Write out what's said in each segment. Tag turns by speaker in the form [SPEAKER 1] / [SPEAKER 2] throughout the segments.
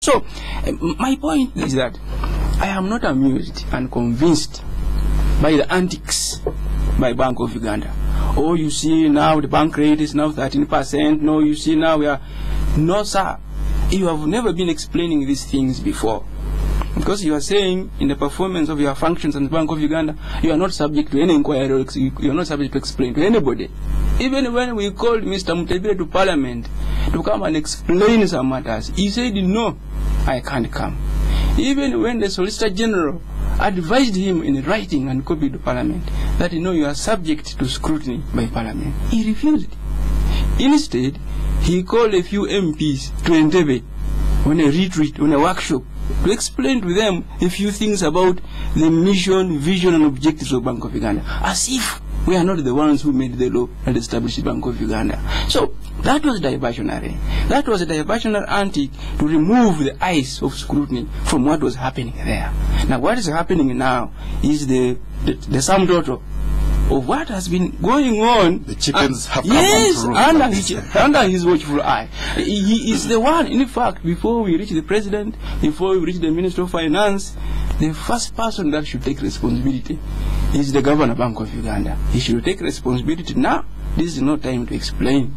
[SPEAKER 1] So, my point is that I am not amused and convinced by the antics by Bank of Uganda. Oh, you see now the bank rate is now 13%. No, you see now we are... No, sir. You have never been explaining these things before. Because you are saying in the performance of your functions in the Bank of Uganda, you are not subject to any inquiry, or you are not subject to explain to anybody. Even when we called Mr. Mutebile to Parliament to come and explain some matters, he said, no, I can't come. Even when the Solicitor General advised him in writing and copied to Parliament that, you know, you are subject to scrutiny by Parliament, he refused. Instead, he called a few MPs to Entebbe on a retreat, on a workshop, to explain to them a few things about the mission, vision, and objectives of Bank of Uganda, as if we are not the ones who made the law and established the Bank of Uganda. So that was diversionary. That was a diversionary antic to remove the eyes of scrutiny from what was happening there. Now, what is happening now is the sum total of what has been going on. The chickens have come under his watchful eye. He is the one, in fact, before we reach the president, before we reach the Minister of Finance, the first person that should take responsibility is the Governor Bank of Uganda. He should take responsibility now. This is not time to explain.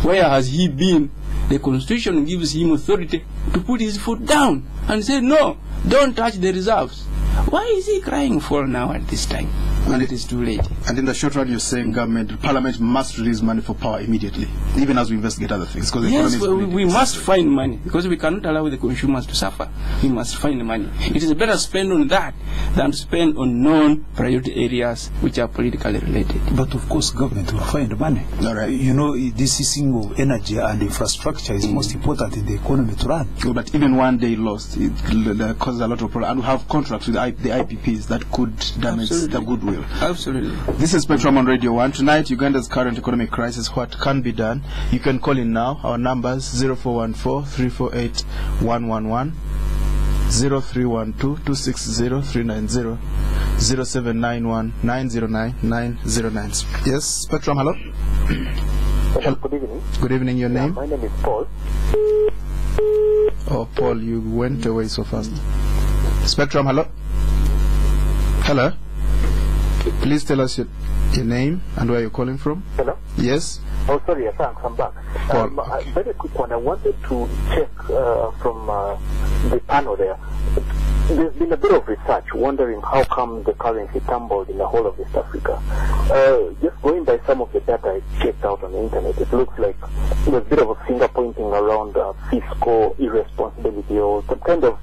[SPEAKER 1] Where has he been? The Constitution gives him authority to put his foot down and say, no, don't touch the reserves. Why is he crying for now at this time, when it is too late?
[SPEAKER 2] And in the short run, you're saying Parliament must release money for power immediately, even as we investigate other things.
[SPEAKER 1] Yes, we must find money, because we cannot allow the consumers to suffer. We must find money. It is better spend on that than to spend on non-priority areas which are politically related.
[SPEAKER 3] But of course, government will find money.
[SPEAKER 2] All right.
[SPEAKER 3] You know, this issue of energy and infrastructure is most important in the economy to run.
[SPEAKER 2] Oh, but even one day lost, it causes a lot of problems. And we have contracts with the IPPs that could damage the goodwill.
[SPEAKER 1] Absolutely.
[SPEAKER 2] This is Spectrum on Radio 1. Tonight, Uganda's current economic crisis, what can be done? You can call in now. Our numbers 0414-348-111, 0312-260-390, 0791-909-909. Yes, Spectrum, hello?
[SPEAKER 4] Good evening.
[SPEAKER 2] Good evening, your name?
[SPEAKER 4] My name is Paul.
[SPEAKER 2] Oh, Paul, you went away so fast. Spectrum, hello? Hello? Please tell us your name and where you're calling from.
[SPEAKER 4] Hello?
[SPEAKER 2] Yes?
[SPEAKER 4] Oh, sorry, thanks, I'm back.
[SPEAKER 2] Okay.
[SPEAKER 4] Very quick one. I wanted to check from the panel there. There's been a bit of research wondering how come the currency tumbled in the whole of East Africa. Just going by some of the data I checked out on the internet, it looks like there's a bit of a finger pointing around fiscal irresponsibility or some kind of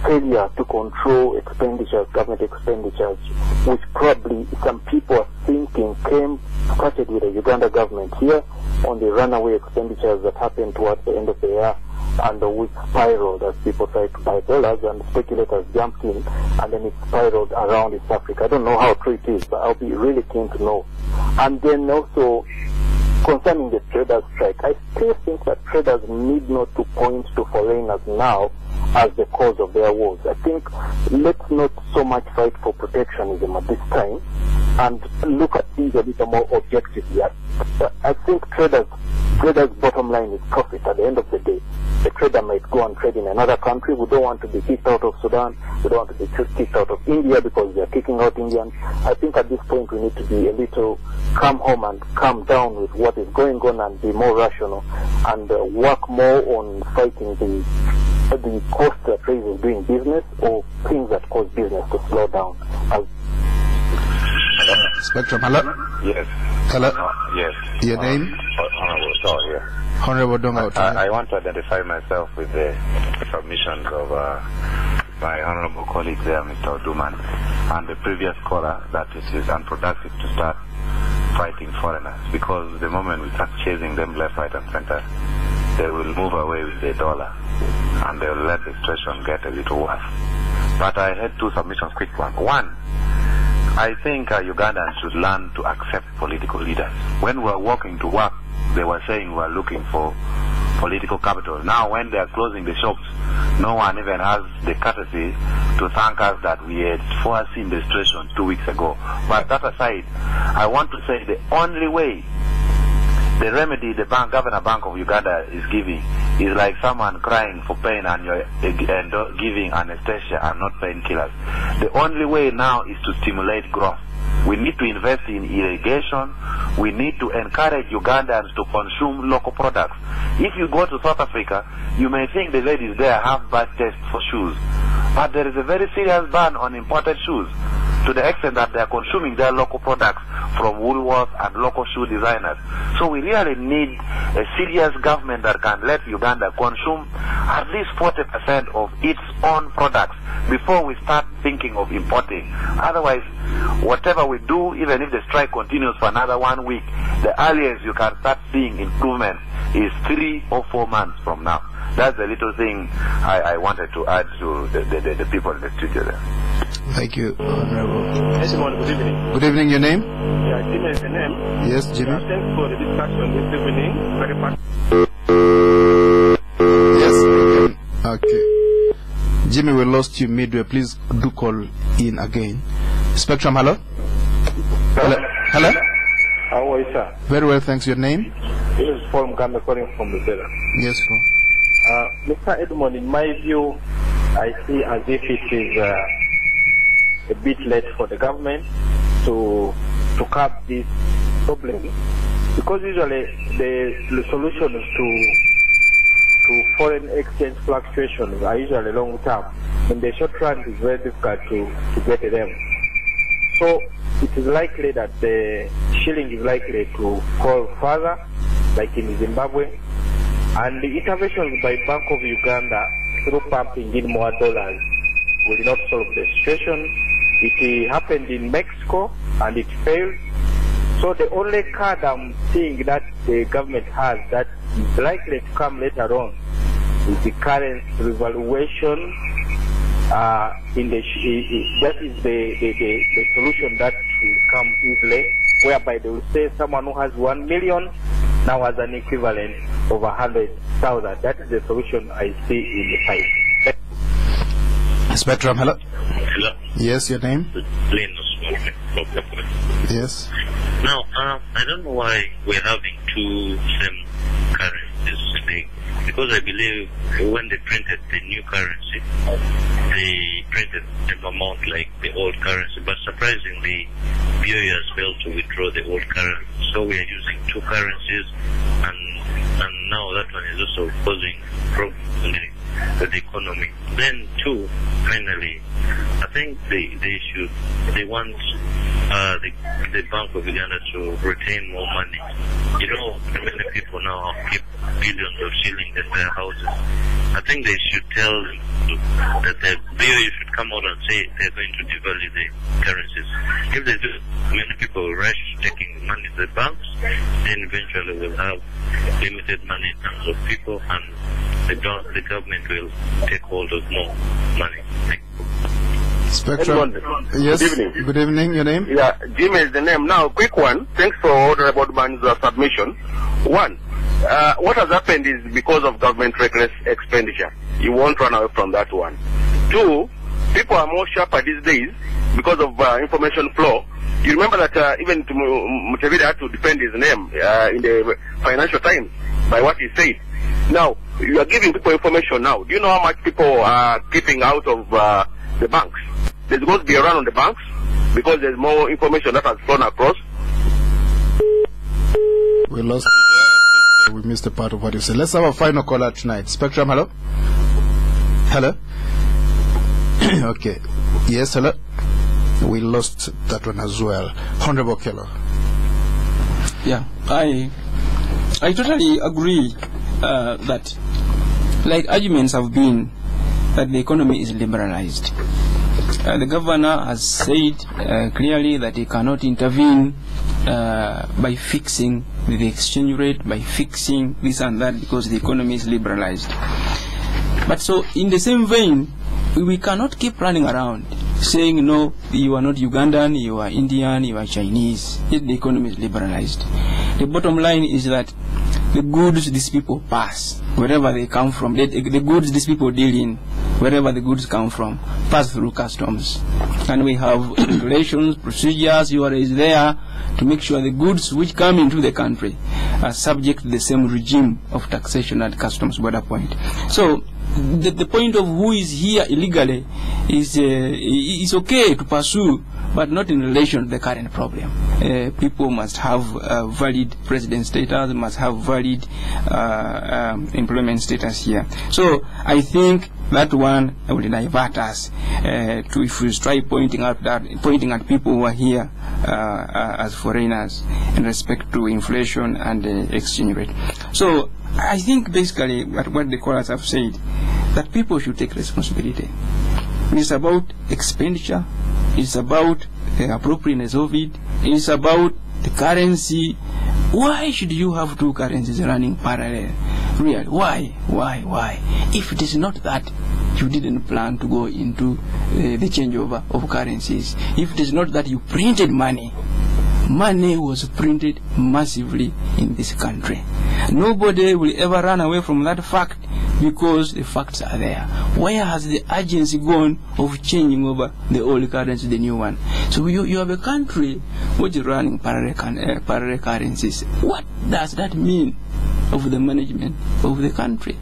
[SPEAKER 4] failure to control expenditures, government expenditures, which probably some people are thinking started with the Uganda government here on the runaway expenditures that happened towards the end of the year, and which spiraled as people tried to buy dollars and speculators jumped in, and then it spiraled around East Africa. I don't know how true it is, but I'll be really keen to know. And then also, concerning the traders' strike, I still think that traders need not to point to foreigners now as the cause of their wars. I think let's not so much fight for protectionism at this time and look at things a little more objectively. I think traders' bottom line is profit at the end of the day. The trader might go and trade in another country. We don't want to be kicked out of Sudan. We don't want to be kicked out of India because they are kicking out Indians. I think at this point we need to be a little calm home and calm down with what is going on and be more rational and work more on fighting the cost that raises doing business or things that cause business to slow down.
[SPEAKER 2] Spectrum, hello?
[SPEAKER 5] Yes.
[SPEAKER 2] Hello?
[SPEAKER 5] Yes.
[SPEAKER 2] Your name?
[SPEAKER 5] Honorable Saul here.
[SPEAKER 2] Honorable Donga.
[SPEAKER 5] I want to identify myself with the submissions of my honorable colleague there, Mr. Odhuman, and the previous caller, that it is unproductive to start fighting foreigners, because the moment we start chasing them left, right, and center, they will move away with the dollar and they will let the situation get a little worse. But I had two submissions, quick one. One, I think Ugandans should learn to accept political leaders. When we were walking to work, they were saying we are looking for political capital. Now when they are closing the shops, no one even has the courtesy to thank us that we had foreseen the situation 2 weeks ago. But that aside, I want to say the only way the remedy the Governor Bank of Uganda is giving is like someone crying for pain and you're giving anesthesia and not painkillers. The only way now is to stimulate growth. We need to invest in irrigation. We need to encourage Ugandans to consume local products. If you go to South Africa, you may think the ladies there have bad taste for shoes, but there is a very serious ban on imported shoes, to the extent that they are consuming their local products from Woolworths and local shoe designers. So we really need a serious government that can let Uganda consume at least 40% of its own products before we start thinking of importing. Otherwise, whatever we do, even if the strike continues for another 1 week, the earliest you can start seeing improvement is 3 or 4 months from now. That's the little thing I wanted to add to the people in the studio there.
[SPEAKER 2] Thank you, Honorable.
[SPEAKER 6] Yes, good evening.
[SPEAKER 2] Good evening, your name?
[SPEAKER 6] Yeah, Jimmy is the name.
[SPEAKER 2] Yes, Jimmy.
[SPEAKER 6] Thanks for the discussion this evening. Very much.
[SPEAKER 2] Yes, okay. Jimmy, we lost you midway. Please do call in again. Spectrum, hello? Hello? Hello?
[SPEAKER 6] How are you, sir?
[SPEAKER 2] Very well, thanks. Your name?
[SPEAKER 6] This is Paul Mugambe calling from Lusera.
[SPEAKER 2] Yes, Paul.
[SPEAKER 6] Mr. Edmond, in my view, I see as if it is a bit late for the government to curb this problem, because usually the solutions to foreign exchange fluctuations are usually long term. In the short run, it's very difficult to get them. So it is likely that the shilling is likely to fall further, like in Zimbabwe, and the interventions by Bank of Uganda through pumping in more dollars will not solve the situation. It happened in Mexico and it failed. So the only card I'm seeing that the government has that is likely to come later on is the currency revaluation. That is the solution that will come easily, whereby they will say someone who has 1 million now has an equivalent of 100,000. That is the solution I see in the pipe.
[SPEAKER 2] Spectrum, hello?
[SPEAKER 7] Hello.
[SPEAKER 2] Yes, your name? Yes.
[SPEAKER 7] Now, I don't know why we're having two same currencies today, because I believe when they printed the new currency, they printed an amount like the old currency, but surprisingly, BOE has failed to withdraw the old currency. So we are using two currencies, and now that one is also causing problems with the economy. Then two, finally, I think they want the Bank of Uganda to retain more money. You know, many people now keep billions of shillings in their houses. I think they should tell that the BOE should come out and say they're going to devalue the currencies. If they do, many people will rush taking money to the banks, then eventually we'll have limited money in terms of people, and the government will take hold of more money. Thank you.
[SPEAKER 2] Spectrum. Yes.
[SPEAKER 6] Good evening.
[SPEAKER 2] Good evening. Your name?
[SPEAKER 6] Yeah, Jimmy is the name. Now, quick one. Thanks for Honorable Odhuman's submission. One, what has happened is because of government reckless expenditure. You won't run away from that one. Two, people are more sharper these days because of information flow. You remember that even Mutevide had to defend his name in the Financial Times by what he said. Now, you are giving people information now. Do you know how much people are keeping out of the banks? There's going to be a run on the banks because there's more information that has flown across.
[SPEAKER 2] We lost. We missed a part of what you said. Let's have a final caller tonight. Spectrum, hello? Hello? Okay. Yes, hello? We lost that one as well. Honorable Okello.
[SPEAKER 1] Yeah, I totally agree that, like, arguments have been that the economy is liberalized. The governor has said clearly that he cannot intervene by fixing the exchange rate, by fixing this and that, because the economy is liberalized. But so, in the same vein, we cannot keep running around saying, no, you are not Ugandan, you are Indian, you are Chinese, yet the economy is liberalized. The bottom line is that the goods these people pass, wherever they come from, the goods these people deal in, wherever the goods come from, pass through customs. And we have regulations, procedures, URA is there to make sure the goods which come into the country are subject to the same regime of taxation at customs border point. So the point of who is here illegally is okay to pursue, but not in relation to the current problem. People must have valid resident status, must have valid employment status here. So I think that one will divert us to, if we try pointing at people who are here as foreigners in respect to inflation and exchange rate. So I think basically what the callers have said, that people should take responsibility. It's about expenditure, it's about the appropriateness of it, it's about the currency. Why should you have two currencies running parallel? Really, why? If it is not that you didn't plan to go into the changeover of currencies, if it is not that you printed money was printed massively in this country. Nobody will ever run away from that fact, because the facts are there. Where has the urgency gone of changing over the old currency, the new one? So you have a country which is running parallel currencies. What does that mean of the management of the country?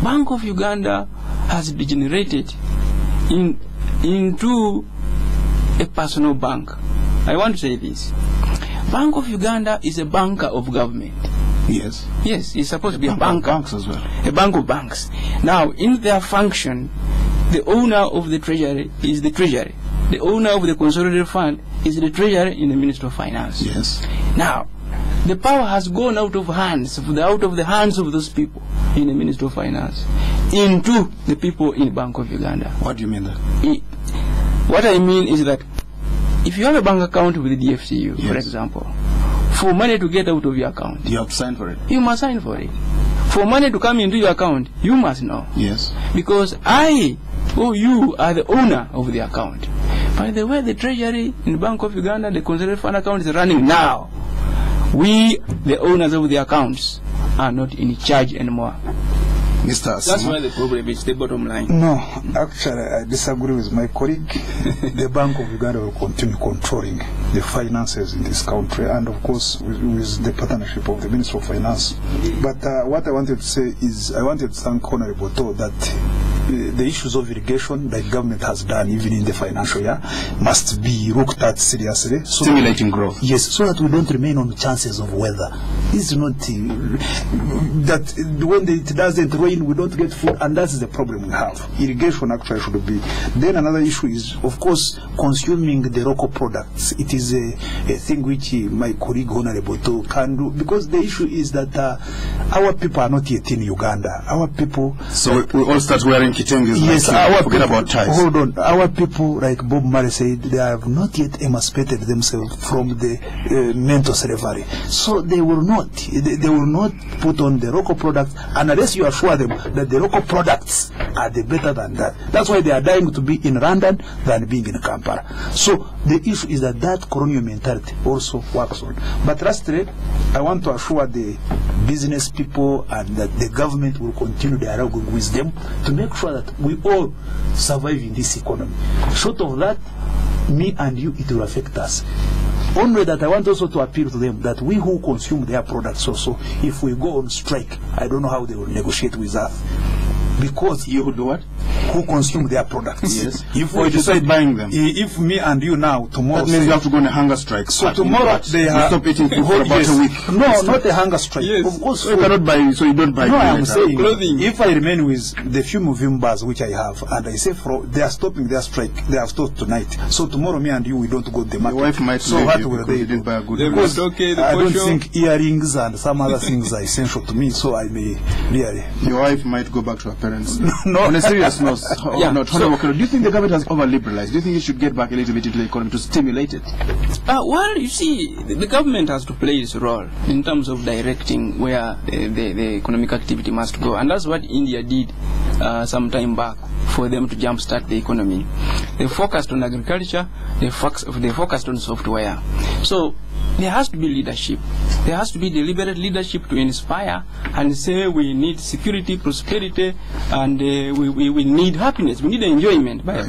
[SPEAKER 1] Bank of Uganda has degenerated into a personal bank. I want to say this. Bank of Uganda is a banker of government.
[SPEAKER 2] Yes.
[SPEAKER 1] Yes, it's supposed to be a banker.
[SPEAKER 2] Banks as well.
[SPEAKER 1] A bank of banks. Now, in their function, the owner of the treasury is the treasury. The owner of the consolidated fund is the treasury in the Ministry of Finance.
[SPEAKER 2] Yes.
[SPEAKER 1] Now, the power has gone out of the hands of those people in the Ministry of Finance into the people in Bank of Uganda.
[SPEAKER 2] What do you mean that?
[SPEAKER 1] What I mean is that if you have a bank account with the DFCU,
[SPEAKER 2] yes,
[SPEAKER 1] for example, for money to get out of your account,
[SPEAKER 2] you have to sign for it.
[SPEAKER 1] You must sign for it. For money to come into your account, you must know.
[SPEAKER 2] Yes.
[SPEAKER 1] Because you are the owner of the account. By the way, the treasury in the Bank of Uganda, the consolidated fund account is running now. We, the owners of the accounts, are not in charge anymore.
[SPEAKER 2] Mr.
[SPEAKER 1] That's why the problem is the bottom line.
[SPEAKER 3] No, actually, I disagree with my colleague. The Bank of Uganda will continue controlling the finances in this country, and of course, with the partnership of the Ministry of Finance. But what I wanted to say is, I wanted to thank Honorable Boto that the issues of irrigation that government has done, even in the financial year, must be looked at seriously. So
[SPEAKER 2] stimulating growth.
[SPEAKER 3] Yes, so that we don't remain on the chances of weather. It's not that when it doesn't rain, we don't get food, and that's the problem we have. Irrigation actually should be. Then another issue is, of course, consuming the local products. It is a thing which my colleague Honorable Boto can do, because the issue is that our people are not yet in Uganda. Our people.
[SPEAKER 2] So we all start wearing kitenges.
[SPEAKER 3] Yes,
[SPEAKER 2] our forget people, about ties.
[SPEAKER 3] Hold on. Our people, like Bob Marley said, they have not yet emancipated themselves from the mental slavery. So they will not. They will not put on the local products unless you assure them that the local products are the better than that. That's why they are dying to be in London than being in Kampala. So the issue is that colonial mentality also works on. But lastly, I want to assure the business people and that the government will continue dialogue with them to make sure that we all survive in this economy. Short of that, me and you, it will affect us. Only that I want also to appeal to them that we who consume their products also, if we go on strike, I don't know how they will negotiate with us. Because
[SPEAKER 2] you who do what?
[SPEAKER 3] Who consume their products.
[SPEAKER 2] Yes.
[SPEAKER 3] If
[SPEAKER 2] we decide buying them.
[SPEAKER 3] If me and you now tomorrow.
[SPEAKER 2] That means you have to go on a hunger strike.
[SPEAKER 3] So tomorrow they have
[SPEAKER 2] stop eating food for about a week.
[SPEAKER 3] No, not a hunger strike.
[SPEAKER 2] Yes.
[SPEAKER 3] Of course.
[SPEAKER 2] So you cannot buy. So you don't buy.
[SPEAKER 3] No, I'm saying
[SPEAKER 1] clothing.
[SPEAKER 3] If I remain with the few moving bars which I have, and I say they are stopping their strike, they have stopped tonight. So tomorrow me and you, we don't go to the market.
[SPEAKER 2] Your wife might.
[SPEAKER 3] So what will they
[SPEAKER 2] didn't buy a good
[SPEAKER 3] because I don't think earrings and some other things are essential to me. So I may really.
[SPEAKER 2] Your wife might go back to her parents.
[SPEAKER 3] No.
[SPEAKER 2] On a serious note, do you think the government has over-liberalized? Do you think it should get back a little bit into the economy to stimulate it?
[SPEAKER 1] Well, you see, the government has to play its role in terms of directing where the economic activity must go. And that's what India did some time back for them to jumpstart the economy. They focused on agriculture, they focused on software. So there has to be leadership. There has to be deliberate leadership to inspire and say we need security, prosperity, and we need happiness. We need enjoyment by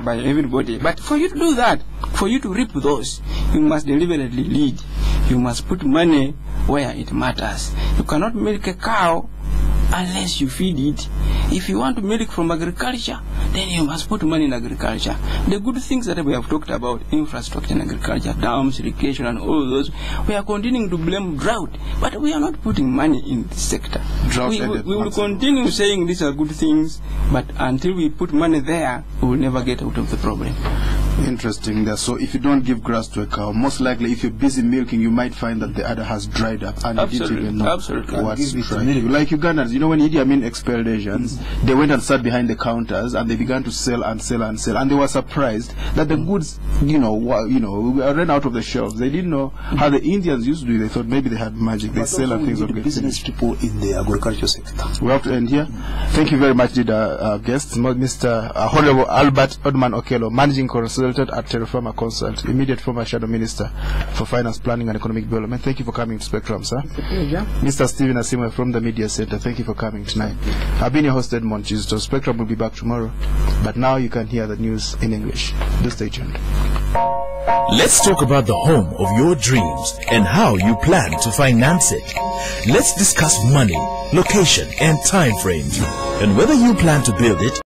[SPEAKER 1] everybody. But for you to do that, for you to reap those, you must deliberately lead. You must put money where it matters. You cannot milk a cow unless you feed it. If you want to milk from agriculture, then you must put money in agriculture. The good things that we have talked about, infrastructure in agriculture, dams, irrigation, and all those, we are continuing to blame drought, but we are not putting money in this sector. We will continue saying these are good things, but until we put money there, we will never get out of the problem.
[SPEAKER 2] Interesting there. So if you don't give grass to a cow, most likely if you're busy milking, you might find that the udder has dried up and you didn't even know what's right. Like Ugandans, you know, when Idi Amin expelled Asians, they went and sat behind the counters and they began to sell and sell and sell, and they were surprised that the goods, ran out of the shelves. They didn't know how the Indians used to do it. They thought maybe they had magic. They sell and things of
[SPEAKER 3] business people in the agriculture sector.
[SPEAKER 2] We have to end here. Thank you very much, our guests, Mr. Honorable Albert Odhuman Okello, Managing Consultant at Terra-Firma Consult, immediate former Shadow Minister for Finance, Planning and Economic Development. Thank you for coming to Spectrum, sir. Mr. Stephen Asimwe from the Media Center, thank you for coming tonight. I've been your host, Edmond Chisto. Spectrum will be back tomorrow, but now you can hear the news in English. Do stay tuned.
[SPEAKER 8] Let's talk about the home of your dreams and how you plan to finance it. Let's discuss money, location, and time frames, and whether you plan to build it